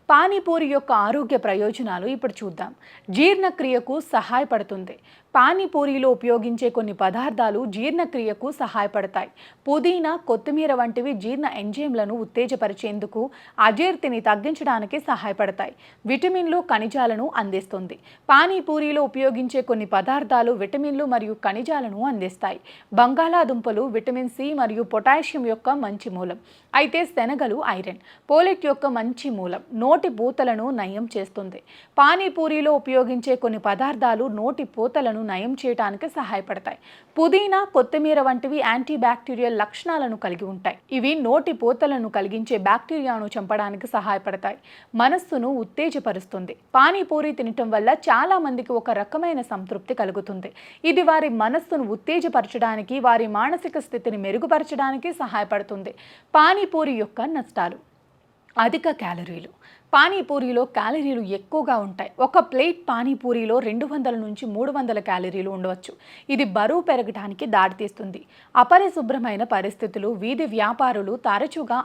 పానీపూరి యొక్క ఆరోగ్య ప్రయోజనాలు ఇప్పుడు చూద్దాం. జీర్ణక్రియకు సహాయపడుతుంది. పానీపూరిలో ఉపయోగించే కొన్ని పదార్థాలు జీర్ణక్రియకు సహాయపడతాయి. పుదీనా, కొత్తిమీర వంటివి జీర్ణ ఎంజైమ్లను ఉత్తేజపరిచేందుకు, అజీర్తిని తగ్గించడానికి సహాయపడతాయి. విటమిన్లు, ఖనిజాలను అందిస్తుంది. పానీపూరిలో ఉపయోగించే కొన్ని పదార్థాలు విటమిన్లు మరియు ఖనిజాలను అందిస్తాయి. బంగాళాదుంపలు విటమిన్ సి మరియు పొటాషియం యొక్క మంచి మూలం. అయితే శనగలు ఐరన్, పోలేట్ యొక్క మంచి మూలం. నోటి పూతలను నయం చేస్తుంది. పానీపూరిలో ఉపయోగించే కొన్ని పదార్థాలు నోటి పూతలను నయం చేయడానికి సహాయపడతాయి. పుదీనా, కొత్తిమీర వంటివి యాంటీ బ్యాక్టీరియల్ లక్షణాలను కలిగి ఉంటాయి. ఇవి నోటి పూతలను కలిగించే బ్యాక్టీరియాను చంపడానికి సహాయపడతాయి. మనస్సును ఉత్తేజపరుస్తుంది. పానీపూరి తినటం వల్ల చాలా మందికి ఒక రకమైన సంతృప్తి కలుగుతుంది. ఇది వారి మనస్సును ఉత్తేజపరచడానికి, వారి మానసిక స్థితిని మెరుగుపరచడానికి సహాయపడుతుంది. పానీపూరి యొక్క నష్టాలు: అధిక క్యాలరీలు. పానీపూరిలో క్యాలరీలు ఎక్కువగా ఉంటాయి. ఒక ప్లేట్ పానీపూరిలో 200 నుంచి 300 క్యాలరీలు ఉండవచ్చు. ఇది బరువు పెరగడానికి దారితీస్తుంది. అపరిశుభ్రమైన పరిస్థితులు. వీధి వ్యాపారులు తరచుగా